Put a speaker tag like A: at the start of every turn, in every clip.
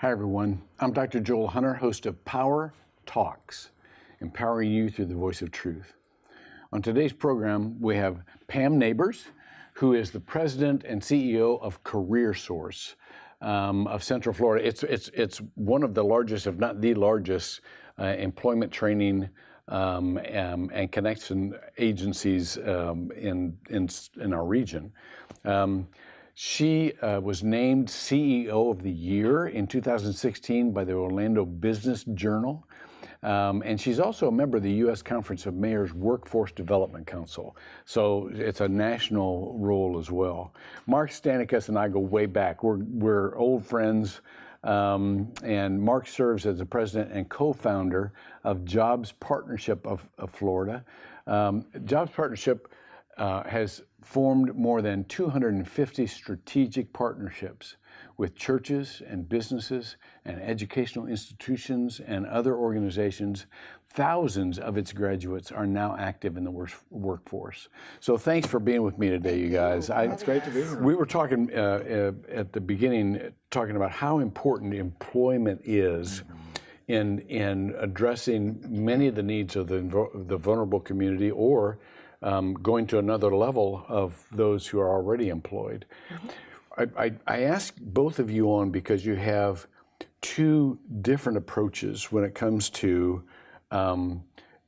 A: Hi, everyone. I'm Dr. Joel Hunter, host of Power Talks, empowering you through the voice of truth. On today's program, we have Pam Neighbors, who is the president and CEO of CareerSource of Central Florida. It's one of the largest, if not the largest, employment training and connection agencies in our region. She was named CEO of the Year in 2016 by the Orlando Business Journal. And she's also a member of the U.S. Conference of Mayors Workforce Development Council. So it's a national role as well. Mark Stanikas and I go way back. We're old friends. And Mark serves as the president and co-founder of Jobs Partnership of Florida. Jobs Partnership has formed more than 250 strategic partnerships with churches and businesses and educational institutions and other organizations. Thousands of its graduates are now active in the workforce. So thanks for being with me today, you guys.
B: It's great to be here.
A: We were talking at the beginning, talking about how important employment is in addressing many of the needs of the vulnerable community, or going to another level of those who are already employed. I asked both of you on because you have two different approaches when it comes to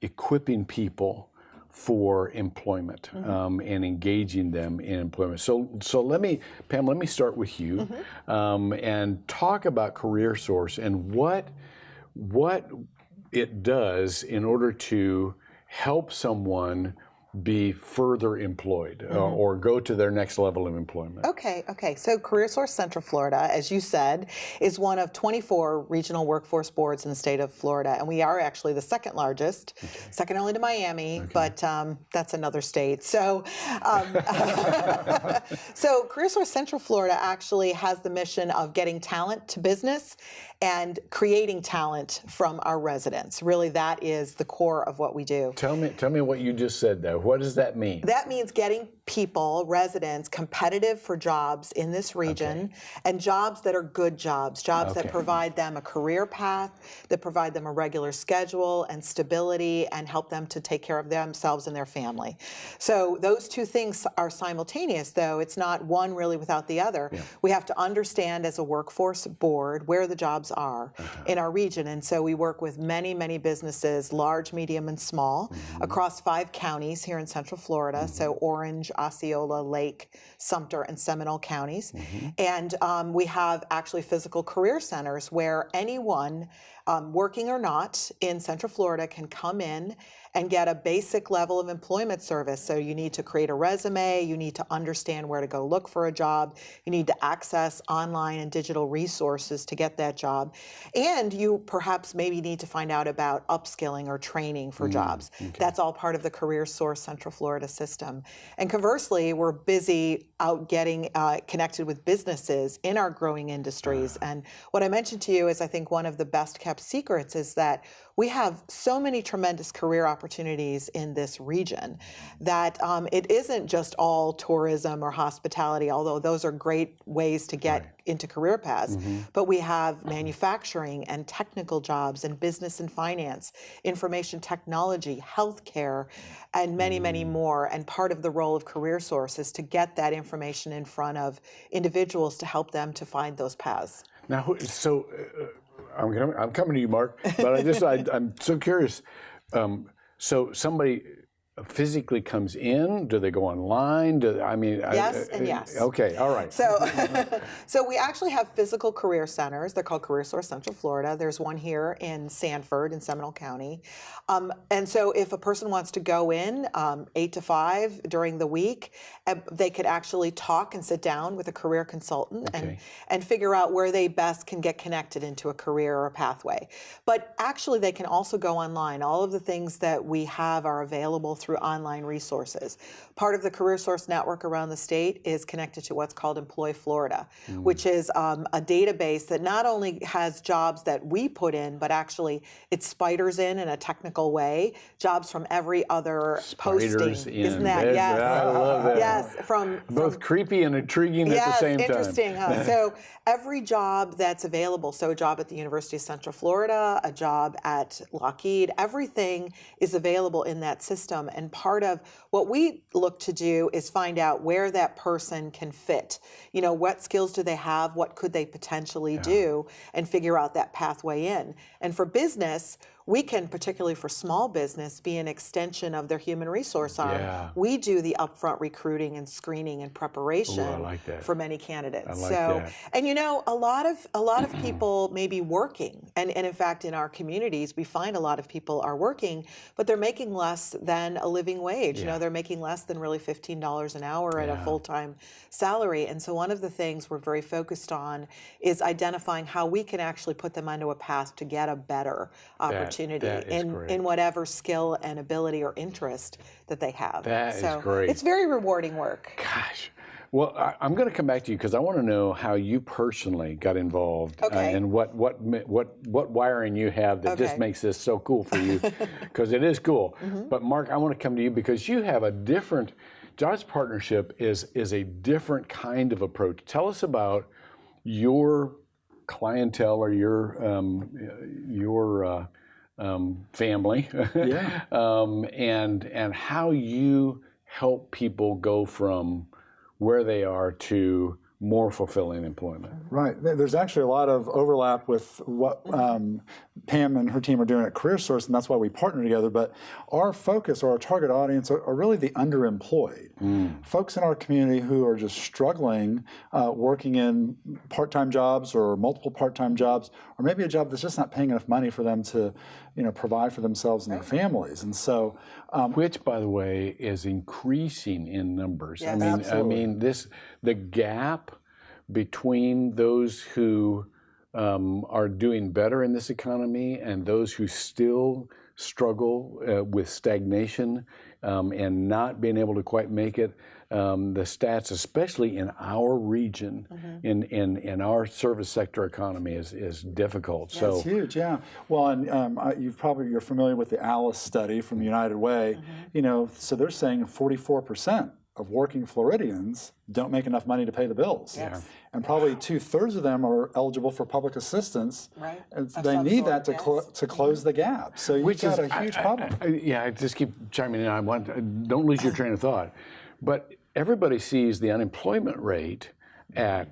A: equipping people for employment and engaging them in employment. So Pam, let me start with you and talk about CareerSource and what it does in order to help someone be further employed or go to their next level of employment.
C: Okay. So CareerSource Central Florida, as you said, is one of 24 regional workforce boards in the state of Florida, and we are actually the second largest, second only to Miami, but that's another state. So, so CareerSource Central Florida actually has the mission of getting talent to business and creating talent from our residents. Really, that is the core of what we do.
A: Tell me what you just said there. What does that mean?
C: That means getting people, residents, competitive for jobs in this region, and jobs that are good jobs that provide them a career path, that provide them a regular schedule and stability, and help them to take care of themselves and their family. So those two things are simultaneous, though. It's not one really without the other. We have to understand as a workforce board where the jobs are in our region. And so we work with many, many businesses, large, medium, and small, across 5 counties here in Central Florida. So Orange, Osceola, Lake, Sumter, and Seminole counties. And we have actually physical career centers where anyone, working or not, in Central Florida can come in and get a basic level of employment service. So you need to create a resume, you need to understand where to go look for a job, you need to access online and digital resources to get that job, and you perhaps maybe need to find out about upskilling or training for jobs. That's all part of the CareerSource Central Florida system. And conversely, we're busy out getting connected with businesses in our growing industries. And what I mentioned to you is, I think, one of the best kept secrets is that we have so many tremendous career opportunities in this region that it isn't just all tourism or hospitality, although those are great ways to get into career paths, but we have manufacturing and technical jobs and business and finance, information technology, healthcare, and many, many more. And part of the role of CareerSource is to get that information in front of individuals to help them to find those paths.
A: Now, so I'm coming to you, Mark, but I'm so curious. So somebody physically comes in? Do they go online?
C: Yes and yes.
A: Okay, all right.
C: So, so we actually have physical career centers. They're called CareerSource Central Florida. There's one here in Sanford in Seminole County. And so if a person wants to go in 8 to 5 during the week, they could actually talk and sit down with a career consultant and figure out where they best can get connected into a career or a pathway. But actually, they can also go online. All of the things that we have are available through online resources. Part of the Career Source network around the state is connected to what's called Employ Florida, which is a database that not only has jobs that we put in, but actually it spiders in a technical way, jobs from every other posting. Isn't that? Yes.
A: I love that.
C: Yes.
A: Both creepy and intriguing at the same time.
C: Interesting, huh? So every job that's available, so a job at the University of Central Florida, a job at Lockheed, everything is available in that system. And part of what we look to do is find out where that person can fit. You know, what skills do they have? What could they potentially do? And figure out that pathway in. And for business, we can, particularly for small business, be an extension of their human resource arm.
A: Yeah.
C: We do the upfront recruiting and screening and preparation
A: I like that.
C: for many candidates.
A: I like that.
C: And you know, a lot of people may be working, and in fact, in our communities, we find a lot of people are working, but they're making less than a living wage. You know, they're making less than really $15 an hour at a full-time salary. And so one of the things we're very focused on is identifying how we can actually put them onto a path to get a better opportunity in whatever skill and ability or interest that they have.
A: That is great.
C: It's very rewarding work.
A: Gosh. Well, I'm going to come back to you because I want to know how you personally got involved and what wiring you have that just makes this so cool for you, because it is cool. But Mark, I want to come to you because you have a different, Jobs Partnership is a different kind of approach. Tell us about your clientele or your family, and how you help people go from where they are to more fulfilling employment.
B: Right. There's actually a lot of overlap with what Pam and her team are doing at Career Source, and that's why we partner together. But our focus or our target audience are really the underemployed. Folks in our community who are just struggling working in part-time jobs or multiple part-time jobs, or maybe a job that's just not paying enough money for them to provide for themselves and their families. And so,
A: which, by the way, is increasing in numbers.
C: Yes.
A: I mean, the gap between those who are doing better in this economy and those who still struggle with stagnation and not being able to quite make it. The stats, especially in our region, in our service sector economy, is difficult.
B: Yeah,
A: so
B: it's huge, yeah. Well, and you're familiar with the ALICE study from United Way. So they're saying 44% of working Floridians don't make enough money to pay the bills.
C: Yes.
B: And probably 2/3 of them are eligible for public assistance.
C: Right.
B: And
C: Of
B: they
C: some
B: need
C: sort,
B: that to close the gap. So you've got a huge problem.
A: I just keep chiming in. Don't lose your train of thought. But everybody sees the unemployment rate at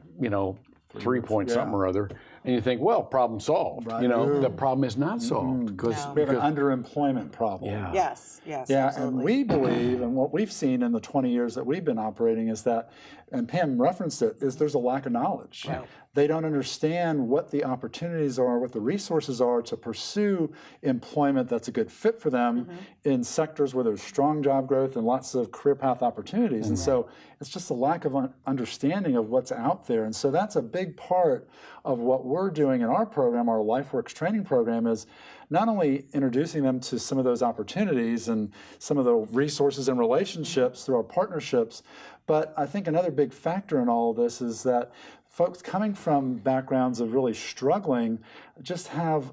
A: 3 point something or other, and you think, well, problem solved.
B: Right.
A: The problem is not solved because
B: We have an underemployment problem.
C: Yes,
B: Yeah,
C: absolutely.
B: and we believe, and what we've seen in the 20 years that we've been operating is that, and Pam referenced it, is there's a lack of knowledge.
C: Right.
B: They don't understand what the opportunities are, what the resources are to pursue employment that's a good fit for them in sectors where there's strong job growth and lots of career path opportunities. And so it's just a lack of understanding of what's out there. And so that's a big part of what we're doing in our program, our LifeWorks training program, is not only introducing them to some of those opportunities and some of the resources and relationships through our partnerships, but I think another big factor in all of this is that folks coming from backgrounds of really struggling just have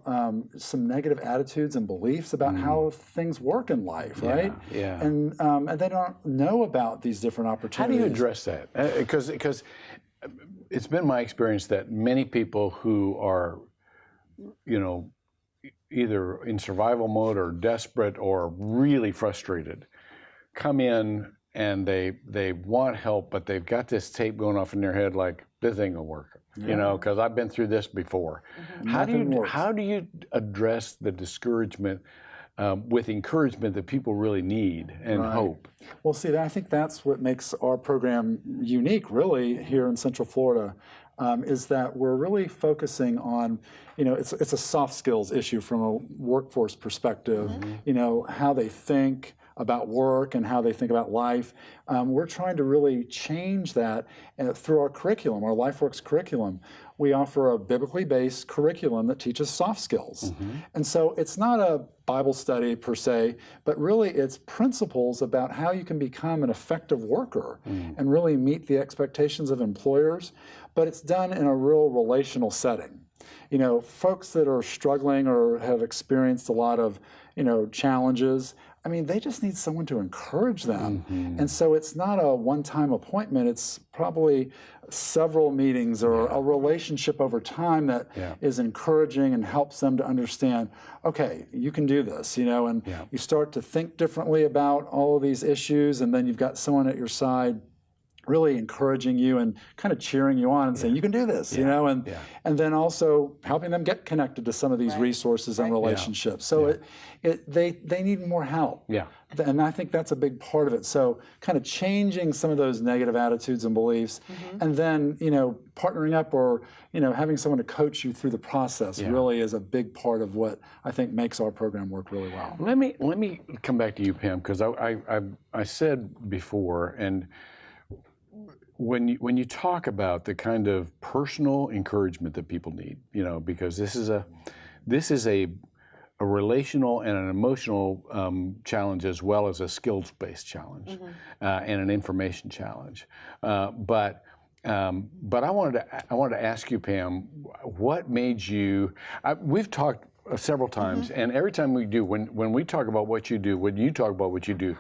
B: some negative attitudes and beliefs about how things work in life, right?
A: Yeah.
B: And they don't know about these different
A: How
B: opportunities.
A: do you address that? Because it's been my experience that many people who are, either in survival mode or desperate or really frustrated, come in and they want help, but they've got this tape going off in their head like, this ain't gonna work, because I've been through this before. How do you address the discouragement with encouragement that people really need and hope?
B: Well, see, I think that's what makes our program unique, really, here in Central Florida, is that we're really focusing on, it's a soft skills issue from a workforce perspective, how they think, about work and how they think about life. We're trying to really change that through our curriculum, our LifeWorks curriculum. We offer a biblically based curriculum that teaches soft skills. And so it's not a Bible study per se, but really it's principles about how you can become an effective worker and really meet the expectations of employers, but it's done in a real relational setting. You know, folks that are struggling or have experienced a lot of, challenges, I mean, they just need someone to encourage them. And so it's not a one-time appointment. It's probably several meetings or a relationship over time that is encouraging and helps them to understand, okay, you can do this, and you start to think differently about all of these issues, and then you've got someone at your side really encouraging you and kind of cheering you on and saying, you can do this, and then also helping them get connected to some of these resources and relationships. So they need more help. And I think that's a big part of it. So kind of changing some of those negative attitudes and beliefs, and then, partnering up or, having someone to coach you through the process really is a big part of what I think makes our program work really well.
A: Let me come back to you, Pam, because I said before, and when you talk about the kind of personal encouragement that people need, because this is a relational and an emotional challenge as well as a skills-based challenge and an information challenge. But I wanted to ask you, Pam, what made you? We've talked several times, and every time we do, when we talk about what you do, when you talk about what you do,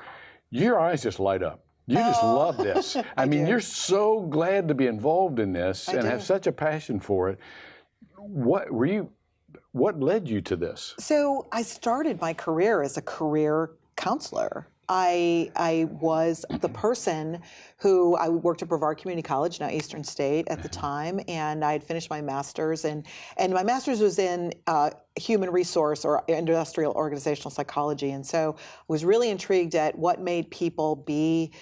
A: your eyes just light up. You just love this. I mean, you're so glad to be involved in this and have such a passion for it. What led you to this?
C: So I started my career as a career counselor. I was the person who, I worked at Brevard Community College, now Eastern State at the time, and I had finished my master's, and my master's was in human resource or industrial organizational psychology, and so I was really intrigued at what made people be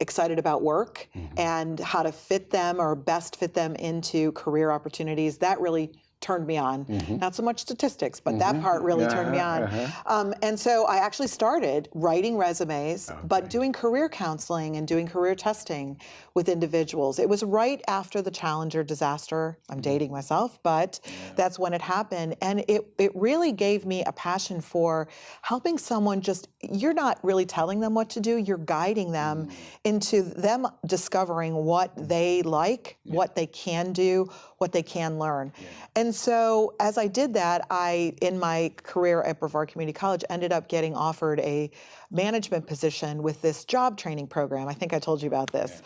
C: excited about work and how to fit them or best fit them into career opportunities. That really turned me on. Not so much statistics, but that part really turned me on. And so I actually started writing resumes, but doing career counseling and doing career testing with individuals. It was right after the Challenger disaster. I'm dating myself, but that's when it happened. And it really gave me a passion for helping someone you're not really telling them what to do, you're guiding them into them discovering what they like, what they can do, what they can learn. And so as I did that, in my career at Brevard Community College, ended up getting offered a management position with this job training program. I think I told you about this.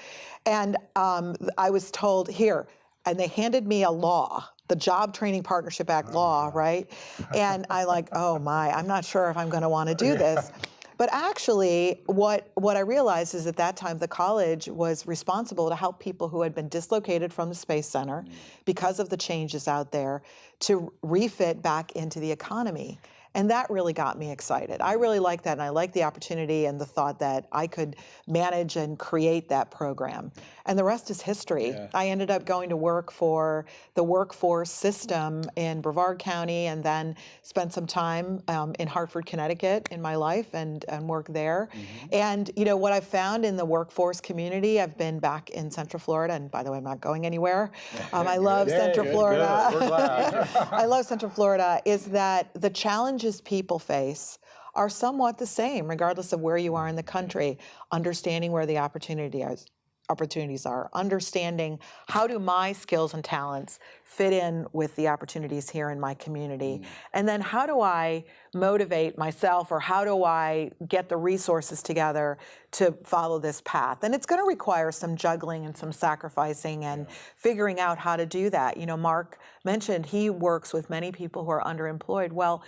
C: And I was told, here, and they handed me a law, the Job Training Partnership Act law, right? And oh my, I'm not sure if I'm going to want to do this. But actually, what I realized is at that time, the college was responsible to help people who had been dislocated from the Space Center because of the changes out there to refit back into the economy. And that really got me excited. I really liked that, and I liked the opportunity and the thought that I could manage and create that program. And the rest is history. I ended up going to work for the workforce system in Brevard County, and then spent some time in Hartford, Connecticut in my life and worked there. And what I've found in the workforce community, I've been back in Central Florida, and by the way, I'm not going anywhere. I love Central Florida.
B: We're glad.
C: I love Central Florida, is that the challenges people face are somewhat the same, regardless of where you are in the country. Understanding where the opportunities are, understanding how do my skills and talents fit in with the opportunities here in my community, and then how do I motivate myself, or how do I get the resources together to follow this path? And it's going to require some juggling and some sacrificing and figuring out how to do that. Mark mentioned he works with many people who are underemployed. Well,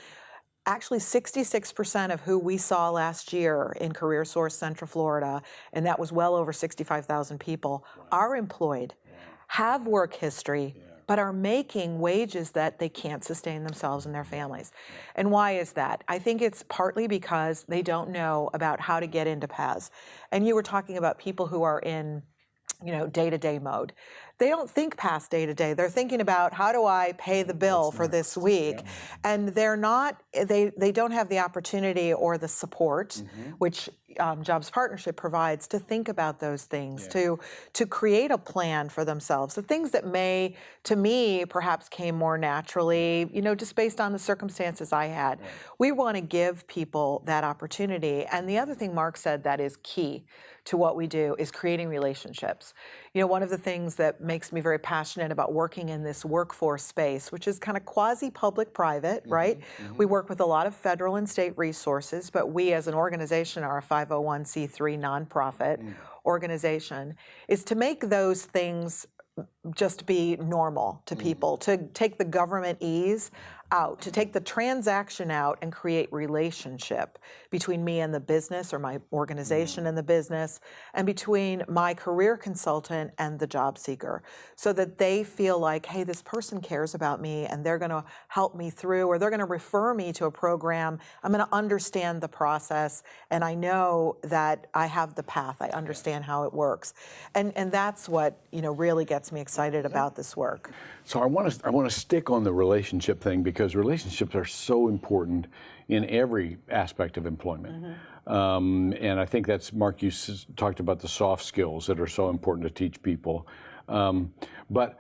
C: actually, 66% of who we saw last year in CareerSource Central Florida, and that was well over 65,000 people, are employed, have work history, but are making wages that they can't sustain themselves and their families. And why is that? I think it's partly because they don't know about how to get into paths. And you were talking about people who are in day-to-day mode. They don't think past day-to-day. They're thinking about, how do I pay the bill for this week? Yeah. And they don't have the opportunity or the support, which Jobs Partnership provides, to think about those things, to create a plan for themselves. The things that may, to me, perhaps came more naturally, just based on the circumstances I had. Right. We want to give people that opportunity. And the other thing Mark said that is key to what we do is creating relationships. One of the things that makes me very passionate about working in this workforce space, which is kind of quasi-public-private, right? We work with a lot of federal and state resources, but we as an organization are a 501c3 nonprofit organization, is to make those things just be normal to people, to take the government ease out, to take the transaction out and create relationship between me and the business, or my organization and the business, and between my career consultant and the job seeker, so that they feel like, hey, this person cares about me and they're going to help me through, or they're going to refer me to a program. I'm going to understand the process, and I know that I have the path. I understand how it works. And that's what really gets me excited about this work.
A: So I want to stick on the relationship thing, because relationships are so important in every aspect of employment. And I think that's, Mark, you talked about the soft skills that are so important to teach people. But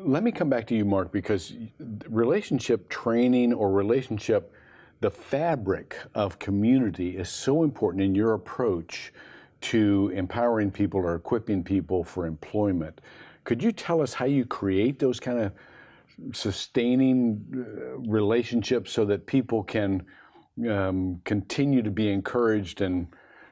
A: let me come back to you, Mark, because relationship training, or the fabric of community, is so important in your approach to empowering people or equipping people for employment. Could you tell us how you create those kind of sustaining relationships so that people can continue to be encouraged and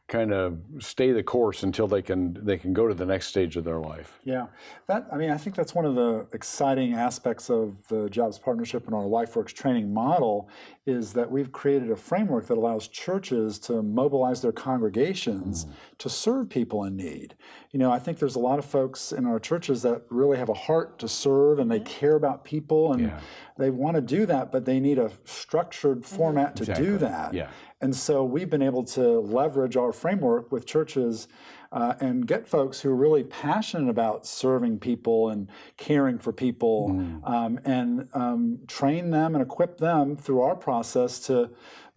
A: kind of stay the course until they can go to the next stage of their life?
B: Yeah, I think that's one of the exciting aspects of the Jobs Partnership and our LifeWorks training model, is that we've created a framework that allows churches to mobilize their congregations to serve people in need. I think there's a lot of folks in our churches that really have a heart to serve, and they care about people, and they want to do that, but they need a structured format to do that. Yeah. And so we've been able to leverage our framework with churches and get folks who are really passionate about serving people and caring for people, and train them and equip them through our process to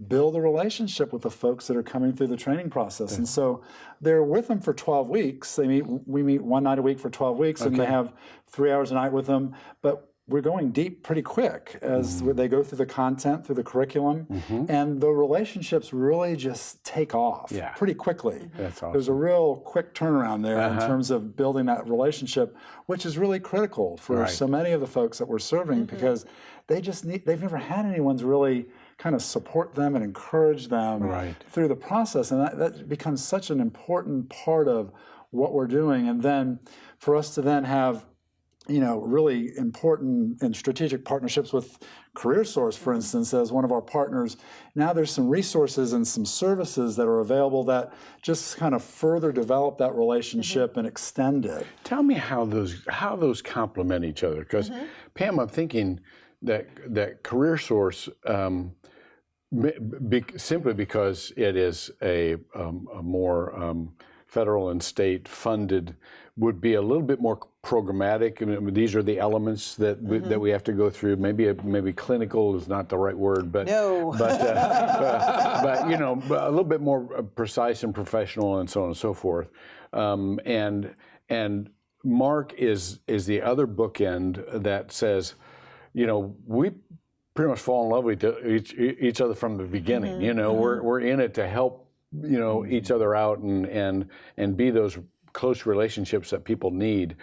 B: build a relationship with the folks that are coming through the training process. And so they're with them for 12 weeks. We meet one night a week for 12 weeks, and they have 3 hours a night with them. But we're going deep pretty quick as they go through the content, through the curriculum, and the relationships really just take off pretty quickly. That's awesome. There's a real quick turnaround there in terms of building that relationship, which is really critical for so many of the folks that we're serving, because they've never had anyone's really kind of support them and encourage them through the process, and that becomes such an important part of what we're doing. And then for us to then have really important and strategic partnerships with CareerSource, for instance, as one of our partners. Now there's some resources and some services that are available that just kind of further develop that relationship and extend it.
A: Tell me how those complement each other, because Pam, I'm thinking that CareerSource, simply because it is a more federal and state funded, would be a little bit more programmatic. I mean, these are the elements that we have to go through. Maybe clinical is not the right word, but but a little bit more precise and professional, and so on and so forth. And Mark is the other bookend that says, we pretty much fall in love with each other from the beginning. We're in it to help each other out and be those close relationships that people need.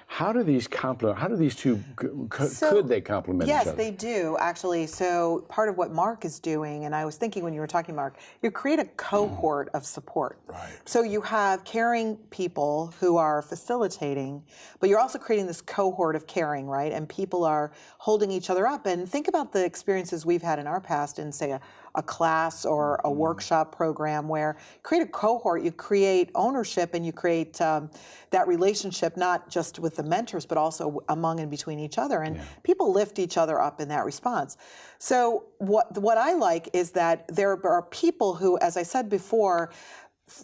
A: How do these complement? How do these two could they complement each other?
C: Yes, they do actually. So part of what Mark is doing, and I was thinking when you were talking, Mark, you create a cohort of support. Right. So you have caring people who are facilitating, but you're also creating this cohort of caring, right? And people are holding each other up. And think about the experiences we've had in our past in, say, a class or a workshop program, where you create a cohort, you create ownership, and you create that relationship, not just with the mentors, but also among and between each other. And people lift each other up in that response. So what I like is that there are people who, as I said before,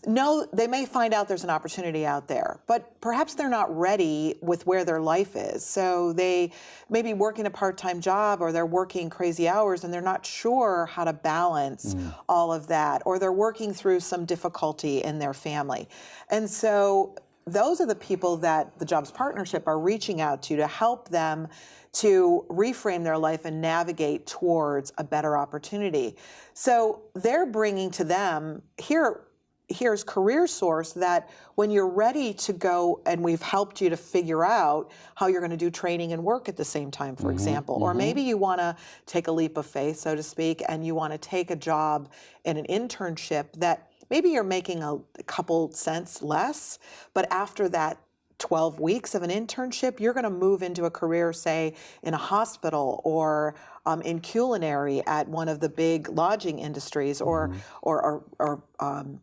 C: no, they may find out there's an opportunity out there, but perhaps they're not ready with where their life is. So they may be working a part-time job, or they're working crazy hours and they're not sure how to balance all of that, or they're working through some difficulty in their family. And so those are the people that the Jobs Partnership are reaching out to help them to reframe their life and navigate towards a better opportunity. So they're bringing to them, here's CareerSource, that when you're ready to go, and we've helped you to figure out how you're going to do training and work at the same time, for example, or maybe you want to take a leap of faith, so to speak, and you want to take a job in an internship that maybe you're making a couple cents less, but after that 12 weeks of an internship, you're going to move into a career, say, in a hospital or in culinary at one of the big lodging industries or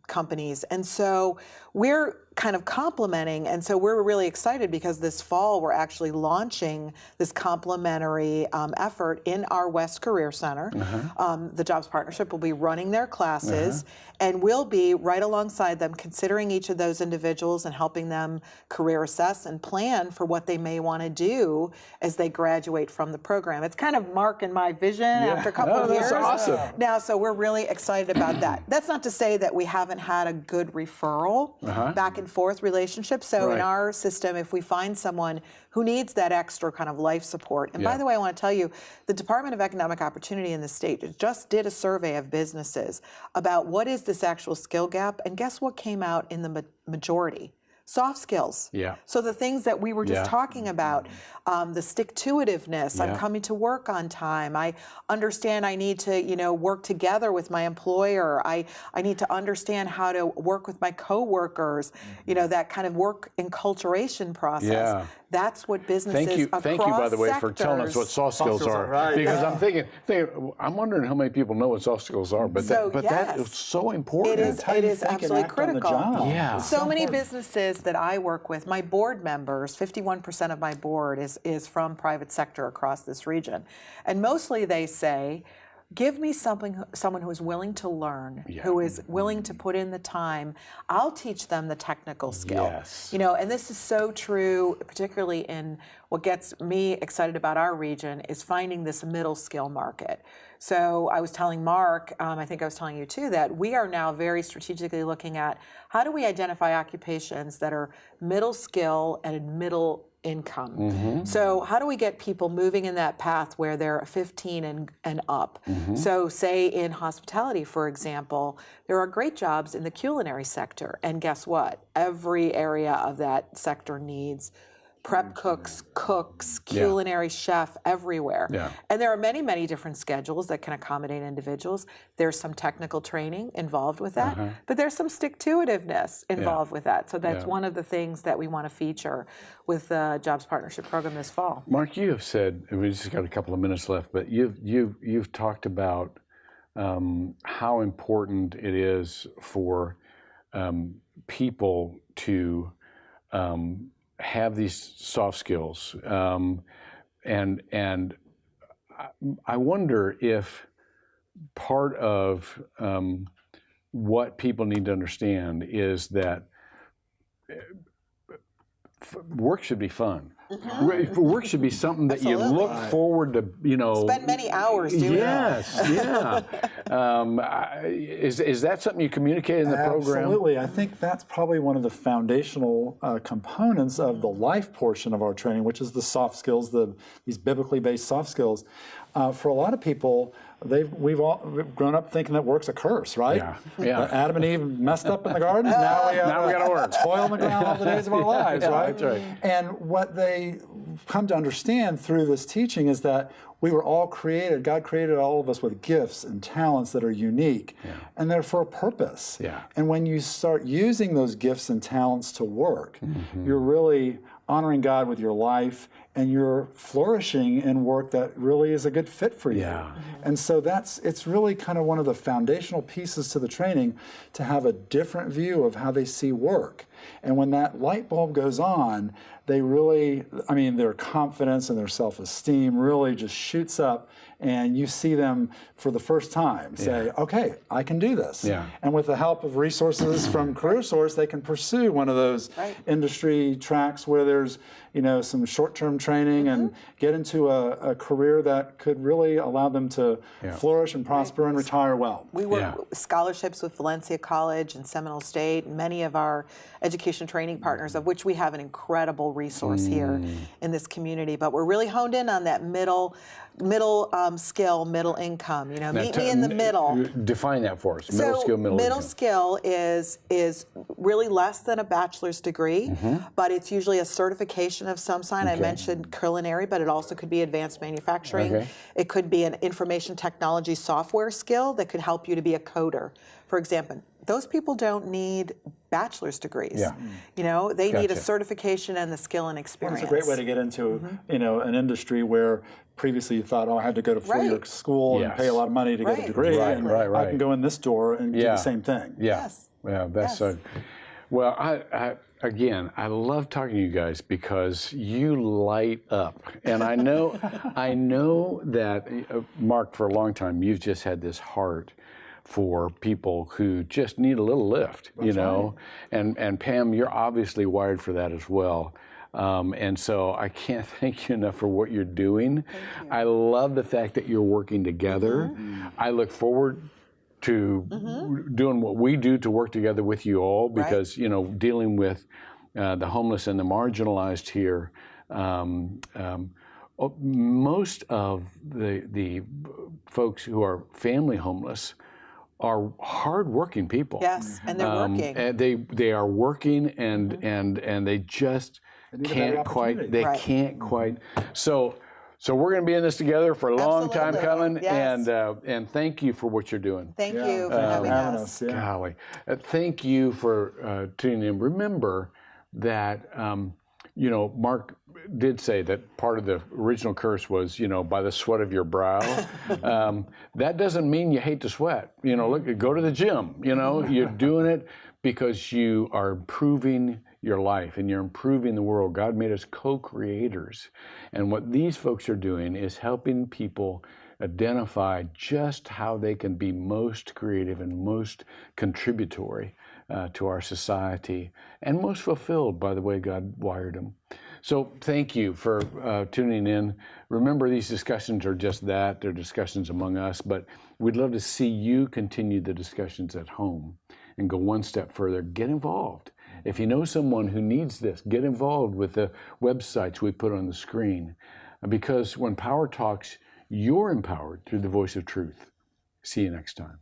C: companies. And so we're kind of complementing, and so we're really excited because this fall we're actually launching this complementary effort in our West Career Center. The Jobs Partnership will be running their classes, and we'll be right alongside them, considering each of those individuals and helping them career assess and plan for what they may want to do as they graduate from the program. It's kind of Mark and my vision after a couple of years.
A: That's awesome.
C: Now, so we're really excited about that. That's not to say that we haven't had a good referral back and forth relationship. So in our system, if we find someone who needs that extra kind of life support, and by the way, I want to tell you, the Department of Economic Opportunity in the state just did a survey of businesses about what is this actual skill gap, and guess what came out in the majority? Soft skills. So the things that we were just talking about, the stick-to-itiveness, I'm coming to work on time, I understand I need to, work together with my employer, I need to understand how to work with my coworkers, that kind of work enculturation process. That's what businesses across
A: Thank you, by the way, for telling us what soft skills are.
B: Right,
A: because I'm thinking, I'm wondering how many people know what soft skills are, but that is so important.
C: It is absolutely critical. So many
B: important.
C: businesses that I work with, my board members, 51% of my board is from private sector across this region. And mostly they say, give me someone who is willing to learn, who is willing to put in the time. I'll teach them the technical skill. And this is so true, particularly in what gets me excited about our region is finding this middle skill market. So I was telling Mark, I think I was telling you too, that we are now very strategically looking at how do we identify occupations that are middle skill and middle income. So how do we get people moving in that path where they're 15 and up? So say in hospitality, for example, there are great jobs in the culinary sector. And guess what? Every area of that sector needs prep cooks, culinary chef everywhere. And there are many, many different schedules that can accommodate individuals. There's some technical training involved with that, but there's some stick-to-itiveness involved with that. So that's one of the things that we want to feature with the Jobs Partnership Program this fall.
A: Mark, you have said, and we just got a couple of minutes left, but you've talked about how important it is for people to have these soft skills, and I wonder if part of what people need to understand is that work should be fun. Work should be something that you look forward to,
C: Spend many hours doing
A: Is that something you communicate in the program?
B: Absolutely. I think that's probably one of the foundational components of the life portion of our training, which is the soft skills, these biblically based soft skills. For a lot of people, we've all grown up thinking that work's a curse, right? Adam and Eve messed up in the garden. Now we got to work, toil on the ground all the days of our lives, right?
A: That's right.
B: And what they come to understand through this teaching is that we were all created. God created all of us with gifts and talents that are unique, and they're for a purpose. And when you start using those gifts and talents to work, you're really honoring God with your life, and you're flourishing in work that really is a good fit for you. And so it's really kind of one of the foundational pieces to the training to have a different view of how they see work. And when that light bulb goes on, they really, I mean, their confidence and their self-esteem really just shoots up, and you see them for the first time say, okay, I can do this.
A: Yeah.
B: And with the help of resources from CareerSource, they can pursue one of those industry tracks where there's, you know, some short-term training and get into a career that could really allow them to flourish and prosper and retire well.
C: We work scholarships with Valencia College and Seminole State, and many of our education training partners, of which we have an incredible resource here in this community. But we're really honed in on that middle skill, middle income. You know,
A: Now,
C: meet me in the middle.
A: Define that for us. Middle skill, middle income.
C: Skill is really less than a bachelor's degree, but it's usually a certification of some kind. I mentioned culinary, but it also could be advanced manufacturing. It could be an information technology software skill that could help you to be a coder, for example. Those people don't need bachelor's degrees. You know, they need a certification and the skill and experience.
B: It's a great way to get into, you know, an industry where previously you thought, oh, I had to go to four-year school and pay a lot of money to get a degree, and I can go in this door and do the same thing.
A: Yeah, that's well, again, I love talking to you guys because you light up, and I know, that Mark, for a long time, you've just had this heart for people who just need a little lift, you know, and Pam, you're obviously wired for that as well. And so I can't thank you enough for what you're doing. I love the fact that you're working together. I look forward to doing what we do to work together with you all, because, you know, dealing with the homeless and the marginalized here, most of the folks who are family homeless are hard-working people.
C: Yes, and they're working.
A: And they are working, and they just can't quite. They can't quite. So we're going to be in this togetger for a long time coming. And thank you for what you're doing.
C: Thank you for having us.
A: Golly, thank you for tuning in. Remember that you know, Mark did say that part of the original curse was, you know, by the sweat of your brow. That doesn't mean you hate to sweat. You know, look, go to the gym. You know, you're doing it because you are improving your life and you're improving the world. God made us co-creators. And what these folks are doing is helping people identify just how they can be most creative and most contributory to our society, and most fulfilled by the way God wired them. So thank you for tuning in. Remember, these discussions are just that. They're discussions among us, but we'd love to see you continue the discussions at home and go one step further. Get involved. If you know someone who needs this, get involved with the websites we put on the screen. Because when Power talks, you're empowered through the voice of truth. See you next time.